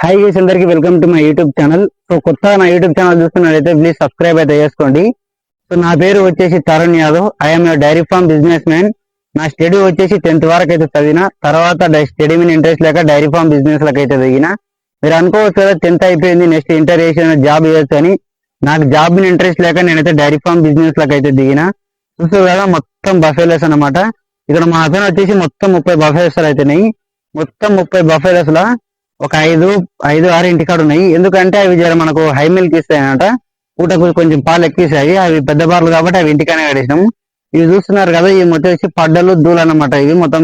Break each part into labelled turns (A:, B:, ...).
A: Hi guys, అందరికి welcome to my YouTube channel. So కొత్తగా నా యూట్యూబ్ ఛానల్ చూస్తున్నట్లయితే ప్లీజ్ సబ్స్క్రైబ్ అయితే చేసుకోండి. సో నా పేరు వచ్చేసి Tarun Yadav. I'm dairy farm businessman. నా స్టడీ వచ్చేసి 10th వరకు అయితే చదివిన తర్వాత స్టడీ మీద ఇంట్రెస్ట్ లేక డైరీ ఫార్మ్ బిజినెస్ లకు అయితే దిగిన. మీరు అనుకోవచ్చు కదా 10th అయిపోయింది నెక్స్ట్ ఇంటర్ చేసి జాబ్ చేయొచ్చు అని. నాకు జాబ్ మీద ఇంట్రెస్ట్ లేక నేనైతే డైరీ ఫార్మ్ బిజినెస్ లకు అయితే దిగిన. చూస్తే కదా మొత్తం బఫేలెస్ అనమాట. ఇక్కడ మా అతను వచ్చేసి మొత్తం 30 బఫేలెస్ అయితేనాయి. మొత్తం 30 బఫేలెస్ లా ఒక 5-6 ఇంటికాడ ఉన్నాయి. ఎందుకంటే అవి జర మనకు హై మిల్క్ ఇస్తాయన్నట. పూటకు కొంచెం పాలు ఎక్కిస్తాయి. అవి పెద్ద బార్లు కాబట్టి అవి ఇంటికైనా కడేసినాం. ఇవి చూస్తున్నారు కదా, ఇవి మొత్తం వచ్చి పడ్డలు దూలు అన్నమాట. ఇవి మొత్తం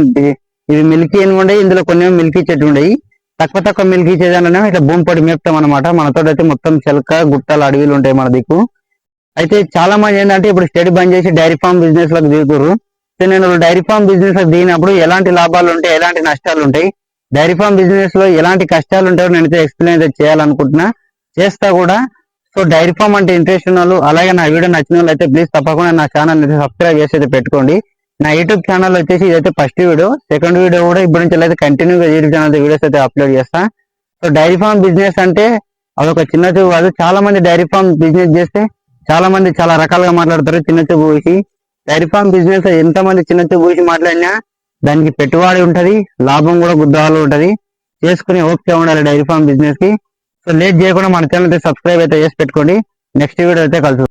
A: ఇవి మిల్క్ ఏమి ఉండయి, ఇందులో కొన్ని మిల్క్ ఇచ్చేట్టు ఉండయి. తక్కువ మిల్క్ ఇచ్చేదాన్ని ఇట్లా భూమి పొడి మేపుతాం అనమాట. మనతో అయితే మొత్తం చెలక గుట్టలు అడవిలు ఉంటాయి మన దిక్కు. అయితే చాలా మంది ఏంటంటే ఇప్పుడు స్టడీ బంద్ చేసి డైరీ ఫార్మ్ బిజినెస్ లకు దిగుతారు. సో నేను డైరీ ఫార్మ్ బిజినెస్ లకు దిగినప్పుడు ఎలాంటి లాభాలు ఉంటాయి, ఎలాంటి నష్టాలు ఉంటాయి, డైరీ ఫార్మ్ బిజినెస్ లో ఎలాంటి కష్టాలు ఉంటాయో నేనైతే ఎక్స్ప్లెయిన్ అయితే చేయాలనుకుంటున్నా, చేస్తా కూడా. సో డైరీ ఫార్మ్ అంటే ఇంట్రెస్ట్ ఉన్న వాళ్ళు, అలాగే నా వీడియో నచ్చిన వాళ్ళు అయితే ప్లీజ్ తప్పకుండా నా ఛానల్ అయితే సబ్స్క్రైబ్ చేసి అయితే పెట్టుకోండి. నా యూట్యూబ్ ఛానల్ వచ్చేసి ఇదైతే ఫస్ట్ వీడియో. సెకండ్ వీడియో కూడా ఇప్పుడు నుంచి అయితే కంటిన్యూగా యూట్యూబ్ ఛానల్ వీడియోస్ అయితే అప్లోడ్ చేస్తా. సో డైరీ ఫార్మ్ బిజినెస్ అంటే అదొక చిన్న చూపు కాదు. చాలా మంది డైరీ ఫార్మ్ బిజినెస్ చేస్తే చాలా మంది చాలా రకాలుగా మాట్లాడతారు. చిన్న చూపు ఊసి డైరీ ఫార్మ్ బిజినెస్ ఎంత మంది చిన్న చూపు ఊసి మాట్లాడినా దానికి పెట్టుబడి ఉంటది, లాభం కూడా గుద్దాలు ఉంటది. చేసుకుని ఓకే ఉండాలి డైరీ ఫార్మ్ బిజినెస్ కి. సో లేట్ చేయకుండా మన ఛానల్ అయితే సబ్స్క్రైబ్ అయితే చేసి పెట్టుకోండి. నెక్స్ట్ వీడియో అయితే కలుసు.